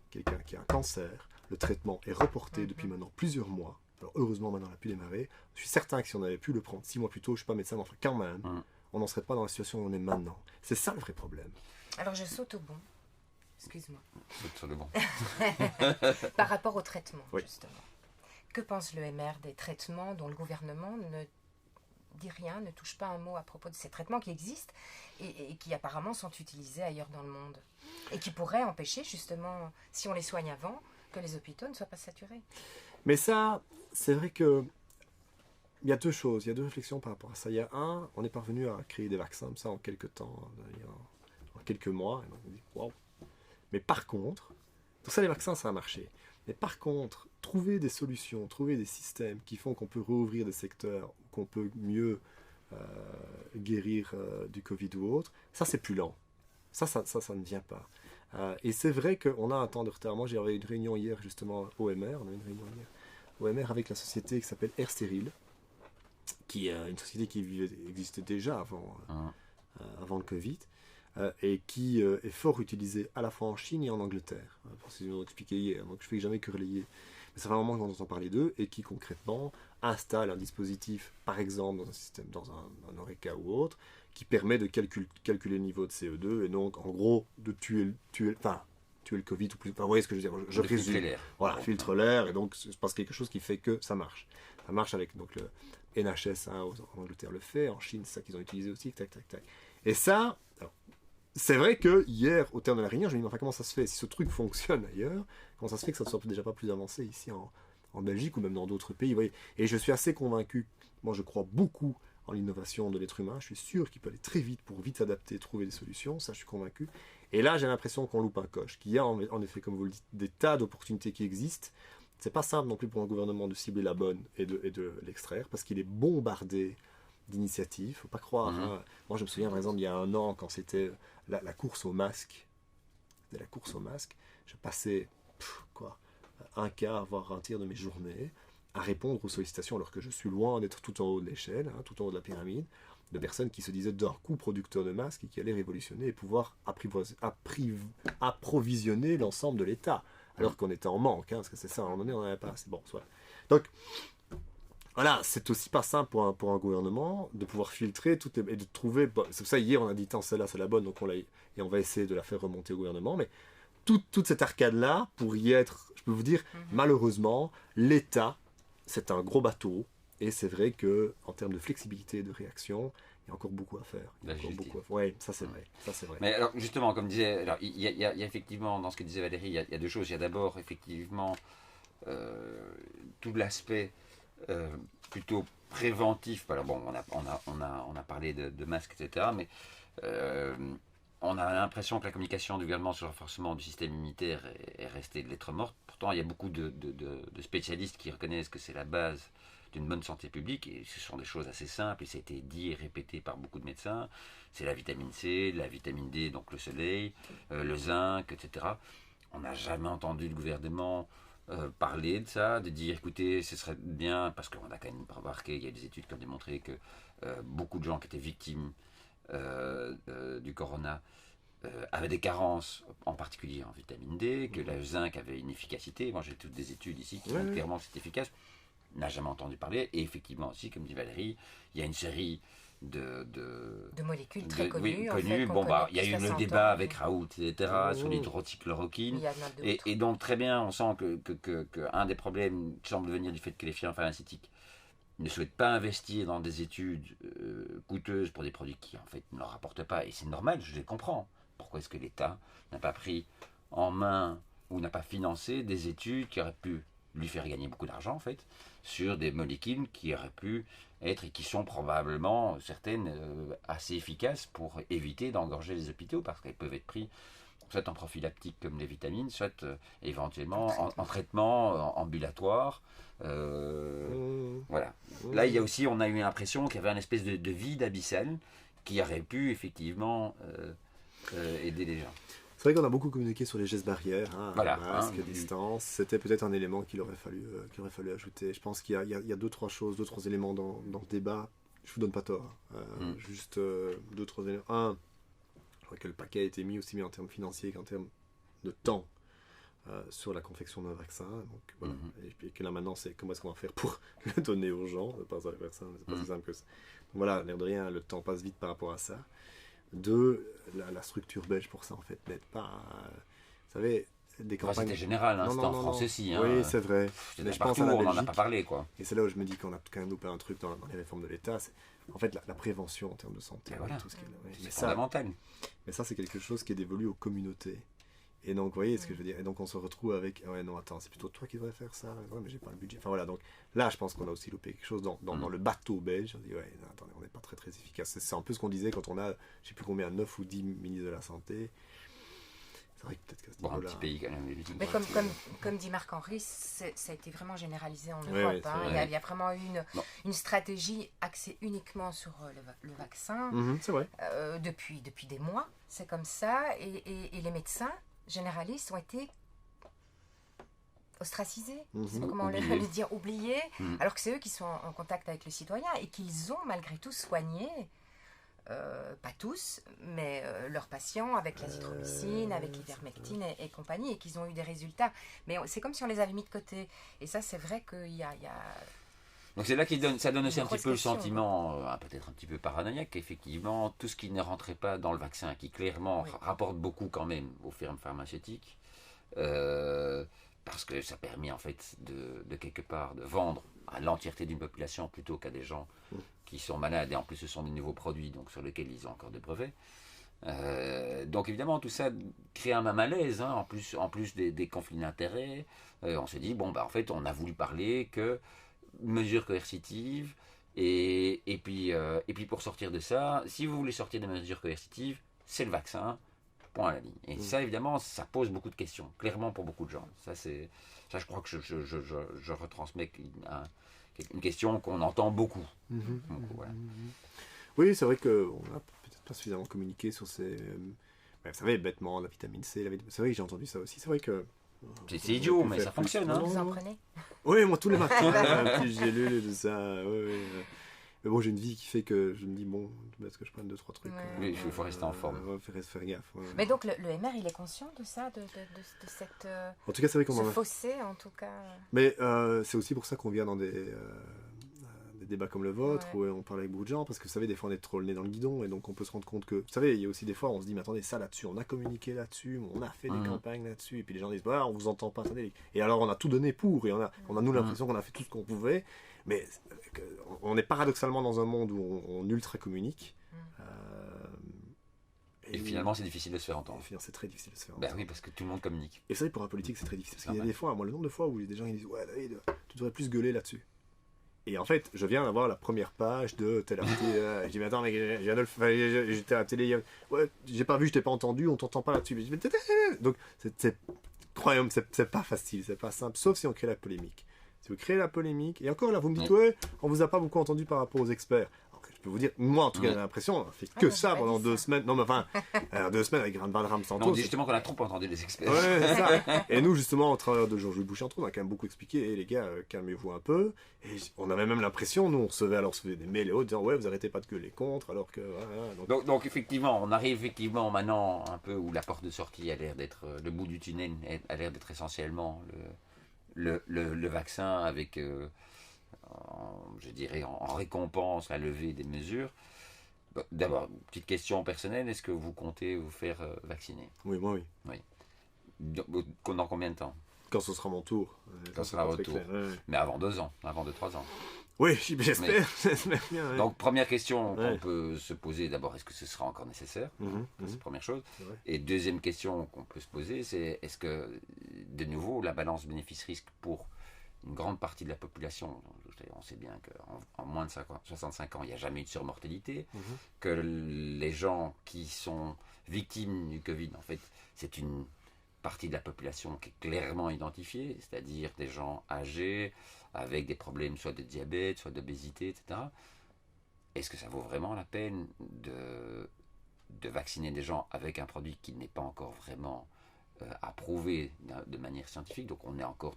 quelqu'un qui a un cancer. Le traitement est reporté depuis maintenant plusieurs mois. Alors, heureusement, maintenant, on a pu démarrer. Je suis certain que si on avait pu le prendre 6 mois plus tôt, je ne suis pas médecin, mais enfin, quand même, on n'en serait pas dans la situation où on est maintenant. C'est ça le vrai problème. Alors je saute au bon. Excuse-moi. C'est sur le bon. Par rapport au traitement, Oui. justement. Que pense l'EMR des traitements dont le gouvernement ne dit rien, ne touche pas un mot à propos de ces traitements qui existent et qui apparemment sont utilisés ailleurs dans le monde et qui pourraient empêcher justement, si on les soigne avant, que les hôpitaux ne soient pas saturés. Mais ça, c'est vrai que il y a deux choses, il y a deux réflexions par rapport à ça. Il y a on est parvenu à créer des vaccins, ça en quelques temps, en quelques mois, et on dit waouh. Mais par contre, pour ça les vaccins ça a marché. Mais par contre, trouver des solutions, trouver des systèmes qui font qu'on peut rouvrir des secteurs, qu'on peut mieux guérir du Covid ou autre, ça c'est plus lent. Ça ne vient pas. Et c'est vrai qu'on a un temps de retard. Moi j'avais une réunion hier justement OMR, on a une réunion hier OMR avec la société qui s'appelle Air Stérile, qui est une société qui existait déjà avant le Covid, et qui est fort utilisée à la fois en Chine et en Angleterre. Pour ce qu'ils ont expliqué hier, donc je ne fais jamais que relayer. Mais ça fait un moment qu'on entend parler d'eux, et qui concrètement installe un dispositif, par exemple dans un système, dans un Oreca ou autre, qui permet de calculer le niveau de CO2, et donc en gros de tuer le Covid, ou plus, enfin, vous voyez ce que je veux dire, je résume. Filtrer l'air. Voilà, filtre l'air, et donc il se passe quelque chose qui fait que ça marche. Ça marche avec donc, le NHS en Angleterre le fait, en Chine c'est ça qu'ils ont utilisé aussi, tac, tac, tac. Et ça, alors, c'est vrai que hier, au terme de la réunion, je me dis, enfin, comment ça se fait? Si ce truc fonctionne ailleurs, comment ça se fait que ça ne soit déjà pas plus avancé ici en Belgique ou même dans d'autres pays, vous voyez? Et je suis assez convaincu, moi je crois beaucoup en l'innovation de l'être humain, je suis sûr qu'il peut aller très vite pour vite s'adapter, trouver des solutions, ça je suis convaincu. Et là j'ai l'impression qu'on loupe un coche, qu'il y a en effet, comme vous le dites, des tas d'opportunités qui existent. C'est pas simple non plus pour un gouvernement de cibler la bonne et de l'extraire, parce qu'il est bombardé d'initiatives, faut pas croire. Moi je me souviens par exemple il y a un an quand c'était la course au masque, de la course au masque, je passais un quart voire un tiers de mes journées à répondre aux sollicitations alors que je suis loin d'être tout en haut de l'échelle, tout en haut de la pyramide, de personnes qui se disaient d'un coup producteurs de masques et qui allaient révolutionner et pouvoir approvisionner l'ensemble de l'État alors qu'on était en manque, parce que c'est ça, à un moment donné on n'en avait pas assez. Bon, soit. Donc voilà, c'est aussi pas simple pour un gouvernement de pouvoir filtrer toutes et de trouver. Bon, c'est pour ça hier on a dit celle-là c'est la bonne, donc on va essayer de la faire remonter au gouvernement. Mais toute cette arcade-là, pour y être, je peux vous dire, malheureusement, l'État, c'est un gros bateau. Et c'est vrai qu'en termes de flexibilité et de réaction, il y a encore beaucoup à faire. Oui, ça c'est vrai. Ça, c'est vrai. Mais alors justement, comme disait, alors, il y a effectivement, dans ce que disait Valérie, il y a deux choses. Il y a d'abord effectivement tout l'aspect plutôt préventif. Alors bon, on a parlé de masques, etc. Mais on a l'impression que la communication du gouvernement sur le renforcement du système immunitaire est restée de lettre morte. Pourtant, il y a beaucoup de spécialistes qui reconnaissent que c'est la base d'une bonne santé publique, et ce sont des choses assez simples, et ça a été dit et répété par beaucoup de médecins. C'est la vitamine C, la vitamine D, donc le soleil, le zinc, etc. On n'a jamais entendu le gouvernement parler de ça, de dire écoutez, ce serait bien, parce qu'on a quand même remarqué, il y a des études qui ont démontré que beaucoup de gens qui étaient victimes du corona avaient des carences, en particulier en vitamine D, que le zinc avait une efficacité. Moi j'ai toutes des études ici qui montrent clairement que c'est efficace. N'a jamais entendu parler, et effectivement aussi, comme dit Valérie, il y a une série de molécules très connues. Oui, en fait, bon, il y a eu le débat avec Raoult, etc., sur l'hydroxychloroquine. Et donc, très bien, on sent que un des problèmes semble venir du fait que les firmes pharmaceutiques ne souhaitent pas investir dans des études coûteuses pour des produits qui, en fait, ne leur rapportent pas. Et c'est normal, je les comprends. Pourquoi est-ce que l'État n'a pas pris en main ou n'a pas financé des études qui auraient pu lui faire gagner beaucoup d'argent, en fait, sur des molécules qui auraient pu être et qui sont probablement certaines assez efficaces pour éviter d'engorger les hôpitaux, parce qu'elles peuvent être prises soit en prophylactique comme les vitamines, soit éventuellement en traitement ambulatoire. Voilà. Là, il y a aussi, on a eu l'impression qu'il y avait une espèce de vide abyssal qui aurait pu effectivement aider les gens. C'est vrai qu'on a beaucoup communiqué sur les gestes barrières, Voilà, masque, distance. C'était peut-être un élément qu'il aurait fallu ajouter. Je pense qu'il y a deux, trois choses, deux, trois éléments dans le débat. Je vous donne pas tort. Juste deux, trois éléments. Un, je crois que le paquet a été mis aussi bien en termes financiers qu'en termes de temps sur la confection d'un vaccin. Donc, voilà. Et puis que là maintenant, c'est comment est-ce qu'on va faire pour le donner aux gens, pas ça les vaccins, mais c'est pas si simple que ça. Donc voilà, l'air de rien, le temps passe vite par rapport à ça. Deux, la structure belge pour ça en fait n'aide pas. Vous savez, des campagnes. C'était général, c'était en France aussi. Oui, c'est vrai. Mais je pense à la Belgique, on n'en a pas parlé, quoi. Et c'est là où je me dis qu'on a quand même loupé un truc dans les réformes de l'État. C'est en fait la prévention en termes de santé. Voilà. Tout ce qui est, c'est fondamental. Mais ça, c'est quelque chose qui est dévolu aux communautés. Et donc, vous voyez ce que je veux dire. Et donc, on se retrouve avec ouais, non, attends, c'est plutôt toi qui devrais faire ça. Ouais, mais j'ai pas le budget. Enfin, voilà. Donc, là, je pense qu'on a aussi loupé quelque chose dans le bateau belge. On dit, ouais, non, attendez, on n'est pas très, très efficace. C'est un peu ce qu'on disait quand on a, je sais plus combien, 9 ou 10 ministres de la Santé. C'est vrai que peut-être qu'à ce niveau-là. Un petit pays, quand même. Mais comme dit Marc-Henri, ça a été vraiment généralisé en Europe. Ouais, il y a vraiment eu une stratégie axée uniquement sur le vaccin. C'est vrai. Depuis des mois, c'est comme ça. Et les médecins généralistes ont été ostracisés, je sais pas comment le dire, oubliés, alors que c'est eux qui sont en contact avec le citoyen et qu'ils ont malgré tout soigné, pas tous, mais leurs patients avec l'azithromycine, avec l'ivermectine et compagnie, et qu'ils ont eu des résultats. Mais c'est comme si on les avait mis de côté. Et ça, c'est vrai qu'il y a... Donc c'est là ça donne aussi un petit peu le sentiment, peut-être un petit peu paranoïaque, qu'effectivement, tout ce qui ne rentrait pas dans le vaccin, qui clairement rapporte beaucoup quand même aux firmes pharmaceutiques, parce que ça permet en fait de quelque part de vendre à l'entièreté d'une population plutôt qu'à des gens qui sont malades, et en plus ce sont des nouveaux produits donc sur lesquels ils ont encore des brevets. Donc évidemment tout ça crée un malaise, en plus des conflits d'intérêts. On se dit, bon, en fait on a voulu parler que mesures coercitives, et puis pour sortir de ça, si vous voulez sortir des mesures coercitives, c'est le vaccin, point à la ligne. Et ça, évidemment, ça pose beaucoup de questions, clairement pour beaucoup de gens. Ça, je crois que je retransmets une question qu'on entend beaucoup. Donc, voilà. Oui, c'est vrai qu'on n'a peut-être pas suffisamment communiqué sur ces... vous savez, bêtement, la vitamine C, c'est vrai que j'ai entendu ça aussi. C'est vrai que... C'est idiot, mais ça fonctionne. Vous en prenez ? Oui, moi tous les matins, un petit gélule de ça. Mais bon, j'ai une vie qui fait que je me dis, bon, est-ce que je prenne 2-3 trucs. Oui, il faut rester en forme. Faire gaffe. Mais donc le MR, il est conscient de ça, de cette... En tout cas, c'est vrai qu'on ce fossé, en tout cas. Mais c'est aussi pour ça qu'on vient dans des débats comme le vôtre, où on parle avec beaucoup de gens, parce que vous savez, des fois on est trop le nez dans le guidon, et donc on peut se rendre compte que, vous savez, il y a aussi des fois, on se dit, mais attendez, ça là-dessus, on a communiqué là-dessus, on a fait des campagnes là-dessus, et puis les gens disent, bah, on vous entend pas, attendez. Et alors on a tout donné pour, et on a nous l'impression qu'on a fait tout ce qu'on pouvait, mais on est paradoxalement dans un monde où on ultra communique. Et finalement, c'est difficile de se faire entendre. C'est très difficile de se faire entendre. Oui, parce que tout le monde communique. Et ça, pour un politique, c'est très difficile. Parce qu'il y a des fois, moi, le nombre de fois où des gens ils disent, ouais, David, tu devrais plus gueuler là-dessus. Et en fait, je viens d'avoir la première page de tel article. Je dis, mais attends, mec, j'étais à la télé. Ouais, j'ai pas vu, je t'ai pas entendu, on t'entend pas là-dessus. Donc, croyez-moi, c'est pas facile, c'est pas simple, sauf si on crée la polémique. Si vous créez la polémique, et encore là, vous me dites, ouais, on vous a pas beaucoup entendu par rapport aux experts. Je peux vous dire, moi en tout cas, j'ai l'impression, on a fait que ça pendant 2 semaines. Non, mais enfin, 2 semaines avec Valram Santos. On dit justement qu'on a trop entendu les experts. Ouais, c'est ça. Et nous, justement, au travers de Jean-Louis Bouchantron, on a quand même beaucoup expliqué, les gars, calmez-vous un peu. Et on avait même l'impression, nous, on recevait des mails et autres, disant, ouais, vous arrêtez pas de gueuler contre, alors que. Voilà, donc, effectivement, on arrive effectivement maintenant un peu où la porte de sortie a l'air d'être, le bout du tunnel a l'air d'être essentiellement le vaccin avec. Je dirais en récompense la levée des mesures. D'abord, petite question personnelle, est-ce que vous comptez vous faire vacciner ? Oui, moi oui. Dans combien de temps ? Quand ce sera mon tour. Quand ce sera votre tour. Mais avant 2 ans, avant 2-3 ans. Oui, j'espère. J'espère bien. Ouais. Donc, première question Ouais. qu'on peut se poser, d'abord, est-ce que ce sera encore nécessaire? C'est la première chose. C'est vrai. Et deuxième question qu'on peut se poser, c'est est-ce que, de nouveau, la balance bénéfice-risque pour une grande partie de la population, on sait bien qu'en moins de 65 ans, il n'y a jamais eu de surmortalité, que les gens qui sont victimes du Covid, en fait, c'est une partie de la population qui est clairement identifiée, c'est-à-dire des gens âgés, avec des problèmes soit de diabète, soit d'obésité, etc. Est-ce que ça vaut vraiment la peine de vacciner des gens avec un produit qui n'est pas encore vraiment approuvé de manière scientifique? Donc on est encore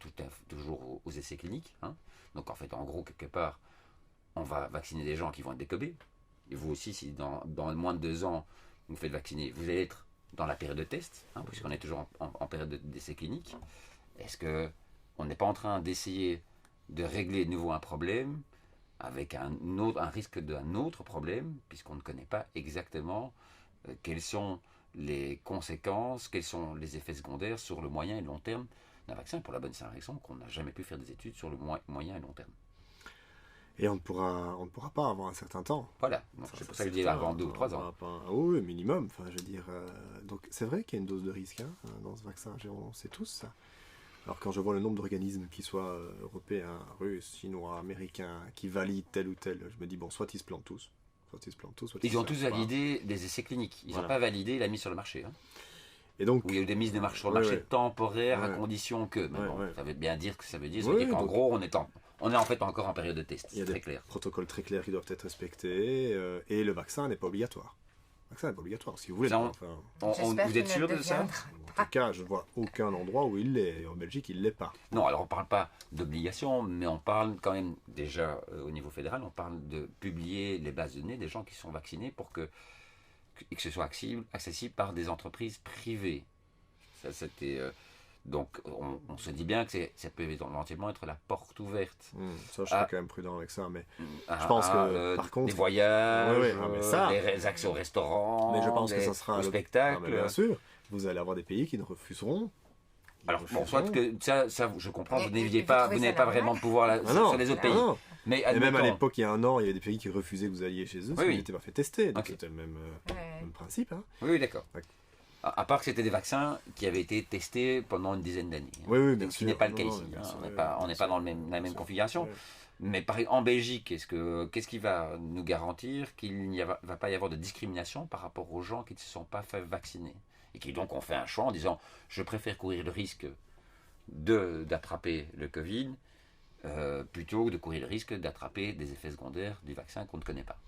toujours aux essais cliniques. Hein. Donc en fait, en gros, quelque part, on va vacciner des gens qui vont être décobés. Et vous aussi, si dans moins de 2 ans, vous faites vacciner, vous allez être dans la période de test, hein, puisqu'on est toujours en période d'essai clinique. Est-ce qu'on n'est pas en train d'essayer de régler de nouveau un problème avec un risque d'un autre problème, puisqu'on ne connaît pas exactement quelles sont les conséquences, quels sont les effets secondaires sur le moyen et le long terme d'un vaccin, pour la bonne raison qu'on n'a jamais pu faire des études sur le moyen et long terme. Et on ne pourra pas avant un certain temps. Voilà, donc c'est pour ça que je dis avant 2 ou 3 ans. Oui, minimum. Enfin, je veux dire, donc c'est vrai qu'il y a une dose de risque dans ce vaccin, on sait tous ça. Alors quand je vois le nombre d'organismes, qu'ils soient européens, russes, chinois, américains, qui valident tel ou tel, je me dis, bon, soit ils se plantent tous, Ils ont tous validé des essais cliniques. Ils n'ont pas validé la mise sur le marché. Hein. Et donc, il y a eu des mises de marché sur le marché temporaires à condition que. Mais bon, ça veut bien dire ce que ça veut dire. Ça veut dire qu'en gros, on est en fait encore en période de test. Il y a des protocoles très clairs qui doivent être respectés et le vaccin n'est pas obligatoire. Le vaccin n'est pas obligatoire, si vous voulez. Vous êtes sûr de ça? En tout cas, je ne vois aucun endroit où il l'est. En Belgique, il ne l'est pas. Non, alors on ne parle pas d'obligation, mais on parle quand même déjà au niveau fédéral, on parle de publier les bases de données des gens qui sont vaccinés pour que ce soit accessible par des entreprises privées. Ça, c'était... Donc, on se dit bien que ça peut éventuellement être la porte ouverte. Ça, je suis quand même prudent avec ça, mais je pense que, par contre... Des voyages, mais des accès au restaurant, mais je pense que ça sera au spectacle. Bien sûr, vous allez avoir des pays qui ne refuseront. Alors, bon, soit que ça, je comprends, vous n'avez pas vraiment de pouvoir sur les autres pays. Non. Mais même à l'époque, il y a un an, il y avait des pays qui refusaient que vous alliez chez eux, si vous n'étiez pas fait tester. Donc c'était le même principe. Hein. Oui, d'accord. À part que c'était des vaccins qui avaient été testés pendant une dizaine d'années. Oui, bien sûr. Ce qui n'est pas le cas ici. On n'est pas dans la même configuration. Mais en Belgique, qu'est-ce qui va nous garantir qu'il n'y va pas y avoir de discrimination par rapport aux gens qui ne se sont pas fait vacciner? Et qui donc ont fait un choix en disant « je préfère courir le risque d'attraper le Covid plutôt que de courir le risque d'attraper des effets secondaires du vaccin qu'on ne connaît pas ».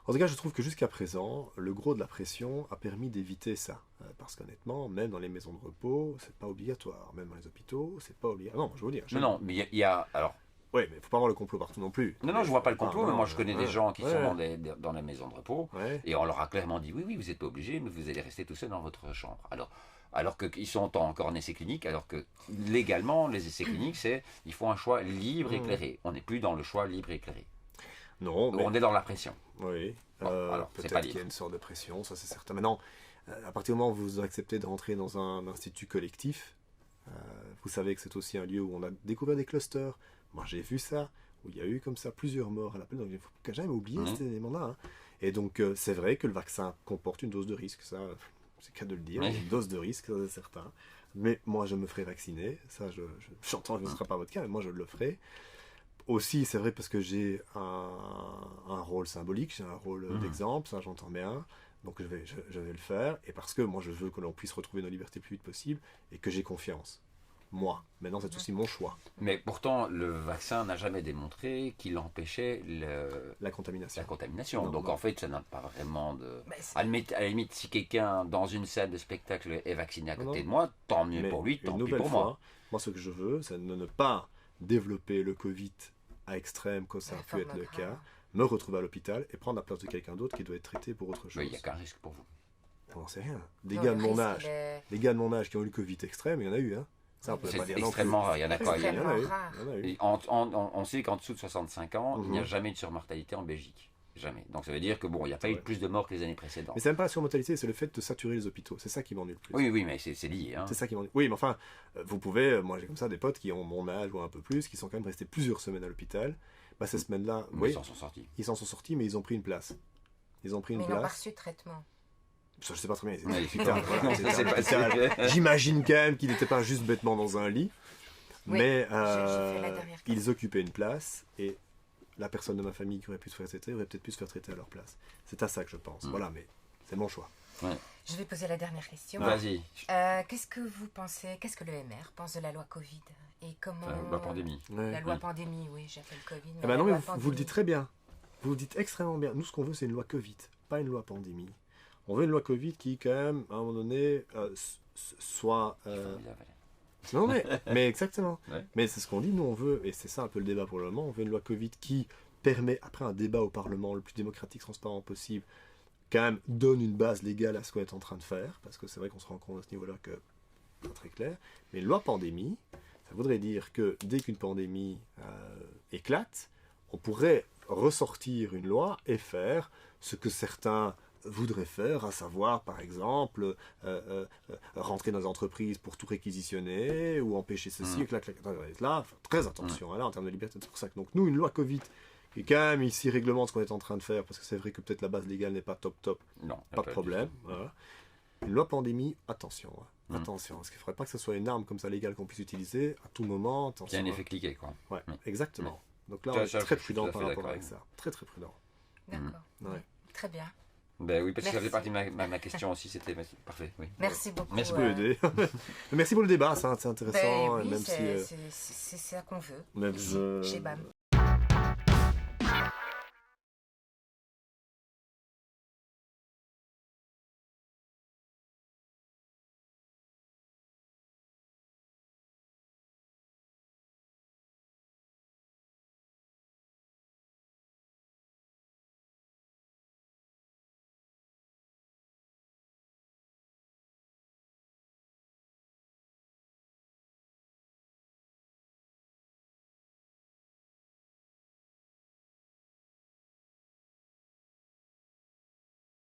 En tout cas, je trouve que jusqu'à présent, le gros de la pression a permis d'éviter ça. Parce qu'honnêtement, même dans les maisons de repos, c'est pas obligatoire. Même dans les hôpitaux, c'est pas obligatoire. Non, je veux dire. Non, mais il y a... Alors, oui, mais il ne faut pas avoir le complot partout non plus. Non, je vois pas le complot, mais moi je connais des gens qui sont dans les maisons de repos, et on leur a clairement dit, oui, vous n'êtes pas obligés, mais vous allez rester tout seul dans votre chambre. Alors qu'ils sont encore en essai clinique, alors que légalement, les essais cliniques, il faut un choix libre et éclairé. On n'est plus dans le choix libre et éclairé. Non, mais... On est dans la pression. Oui, peut-être qu'il y a une sorte de pression, ça c'est certain. Maintenant, à partir du moment où vous acceptez de rentrer dans un institut collectif, vous savez que c'est aussi un lieu où on a découvert des clusters. Moi j'ai vu ça, où il y a eu comme ça plusieurs morts à l'appel, donc il ne faut jamais oublier cet élément-là. Hein. Et donc c'est vrai que le vaccin comporte une dose de risque, ça c'est qu'à de le dire, une dose de risque, ça c'est certain. Mais moi je me ferai vacciner, ça j'entends que ce ne sera pas votre cas, mais moi je le ferai. Aussi, c'est vrai parce que j'ai un rôle symbolique, j'ai un rôle d'exemple, ça j'entends bien, donc je vais le faire, et parce que moi je veux que l'on puisse retrouver nos libertés le plus vite possible, et que j'ai confiance. Moi. Maintenant, c'est aussi mon choix. Mais pourtant, le vaccin n'a jamais démontré qu'il empêchait la contamination. Non, donc en fait, ça n'a pas vraiment de... À la limite, si quelqu'un dans une salle de spectacle est vacciné à côté de moi, tant mieux pour lui, tant pis pour moi. Moi, ce que je veux, c'est de ne pas développer le Covid à extrême, comme ça a pu être le cas, me retrouver à l'ôpital et prendre la place de quelqu'un d'autre qui doit être traité pour autre chose. Il n'y a qu'un risque pour vous. On n'en sait rien. Des gars de mon âge qui ont eu le Covid extrême, il y en a eu, hein. Ça, on peut pas dire extrêmement rare. Il y en a quoi? Il y en a eu. On sait qu'en dessous de 65 ans, il n'y a jamais eu de surmortalité en Belgique. Jamais. Donc ça veut dire que bon, il n'y a pas eu plus de morts que les années précédentes. Mais c'est même pas la surmortalité, c'est le fait de saturer les hôpitaux. C'est ça qui m'ennuie le plus. Oui, mais c'est lié. Hein. C'est ça qui m'ennuie. Oui, mais enfin, vous pouvez, moi j'ai comme ça des potes qui ont mon âge ou un peu plus, qui sont quand même restés plusieurs semaines à l'hôpital. Bah, ces semaines-là, Mais oui, ils s'en sont sortis. ils s'en sont sortis, mais ils ont pris une place. Ils ont pris une Mais ils n'ont pas place. reçu de traitement. Ça, je sais pas très bien. Ouais, Putain, voilà, je sais pas, c'est- J'imagine quand même qu'il n'était pas juste bêtement dans un lit, Oui, mais j'ai fait la dernière ils occupaient une place et la personne de ma famille qui aurait pu se faire traiter aurait peut-être pu se faire traiter à leur place. C'est à ça que je pense. Voilà, mais c'est mon choix. Je vais poser la dernière question. Vas-y. Qu'est-ce que vous pensez, qu'est-ce que le MR pense de la loi Covid? Et comment... La pandémie. La loi Oui. pandémie, oui, j'appelle Covid. Eh mais ben la non, mais loi vous le pandémie. dites très bien. Vous le dites extrêmement bien. Nous, ce qu'on veut, c'est une loi Covid, pas une loi pandémie. On veut une loi Covid qui, quand même, à un moment donné, soit... Formidable. Non, mais exactement. Ouais. Mais c'est ce qu'on dit, nous, on veut, et c'est ça un peu le débat pour le moment, on veut une loi Covid qui permet, après un débat au Parlement le plus démocratique, transparent possible, quand même donne une base légale à ce qu'on est en train de faire, parce que c'est vrai qu'on se rend compte à ce niveau-là que c'est pas très clair. Mais une loi pandémie, ça voudrait dire que dès qu'une pandémie éclate, on pourrait ressortir une loi et faire ce que certains voudraient faire, à savoir, par exemple, rentrer dans les entreprises pour tout réquisitionner, ou empêcher ceci, clac. Là, très attention, là, en termes de liberté, c'est pour ça que donc, nous, une loi Covid, qui quand même ici réglemente ce qu'on est en train de faire, parce que c'est vrai que peut-être la base légale n'est pas top, Non, pas de problème. Voilà. Une loi pandémie, attention. Attention, parce qu'il ne faudrait pas que ce soit une arme comme ça légale qu'on puisse utiliser à tout moment. Attention, Bien effet cliqué, quoi. Ouais, exactement. Donc là, Ça, on est ça, très je suis prudent tout à par fait rapport d'accord avec avec ça. Très prudent. D'accord. Ouais. Très bien. Ben oui, parce que ça Merci. fait partie de ma question aussi, c'était parfait. Oui. Merci beaucoup. Merci Pour l'aider. Merci pour le débat, c'est intéressant. Ben oui, même si, c'est ça qu'on veut même chez BAM.